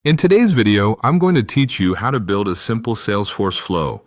In today's video, I'm going to teach you how to build a simple Salesforce flow.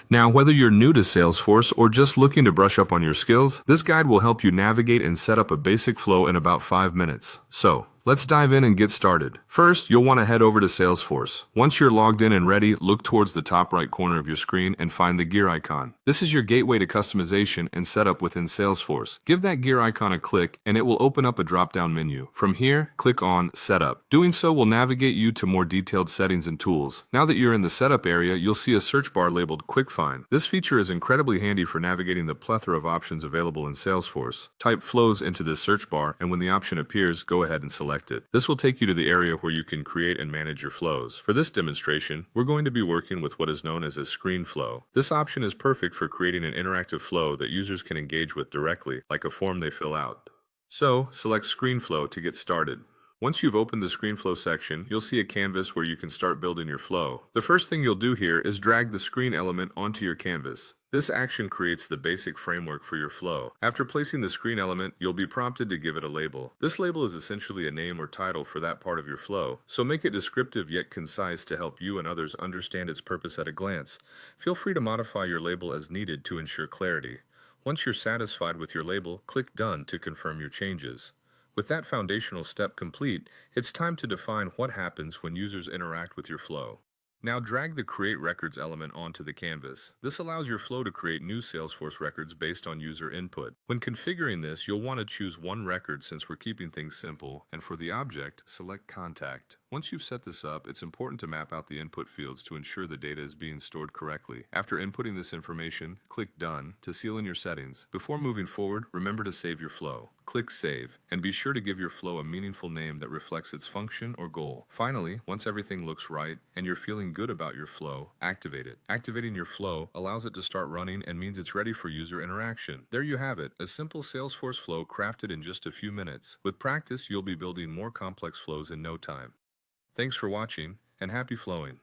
Now, whether you're new to Salesforce or just looking to brush up on your skills, this guide will help you navigate and set up a basic flow in about 5 minutes. So, let's dive in and get started. First, you'll want to head over to Salesforce. Once you're logged in and ready, look towards the top right corner of your screen and find the gear icon. This is your gateway to customization and setup within Salesforce. Give that gear icon a click and it will open up a drop-down menu. From here, click on Setup. Doing so will navigate you to more detailed settings and tools. Now that you're in the setup area, you'll see a search bar labeled Quick Find. This feature is incredibly handy for navigating the plethora of options available in Salesforce. Type flows into this search bar, and when the option appears, go ahead and select it. This will take you to the area where you can create and manage your flows. For this demonstration, we're going to be working with what is known as a screen flow. This option is perfect for creating an interactive flow that users can engage with directly, like a form they fill out. So, select Screen Flow to get started. Once you've opened the ScreenFlow section, you'll see a canvas where you can start building your flow. The first thing you'll do here is drag the screen element onto your canvas. This action creates the basic framework for your flow. After placing the screen element, you'll be prompted to give it a label. This label is essentially a name or title for that part of your flow, so make it descriptive yet concise to help you and others understand its purpose at a glance. Feel free to modify your label as needed to ensure clarity. Once you're satisfied with your label, click Done to confirm your changes. With that foundational step complete, it's time to define what happens when users interact with your flow. Now drag the Create Records element onto the canvas. This allows your flow to create new Salesforce records based on user input. When configuring this, you'll want to choose one record since we're keeping things simple, and for the object, select Contact. Once you've set this up, it's important to map out the input fields to ensure the data is being stored correctly. After inputting this information, click Done to seal in your settings. Before moving forward, remember to save your flow. Click Save, and be sure to give your flow a meaningful name that reflects its function or goal. Finally, once everything looks right and you're feeling good about your flow, activate it. Activating your flow allows it to start running and means it's ready for user interaction. There you have it, a simple Salesforce flow crafted in just a few minutes. With practice, you'll be building more complex flows in no time. Thanks for watching, and happy flowing.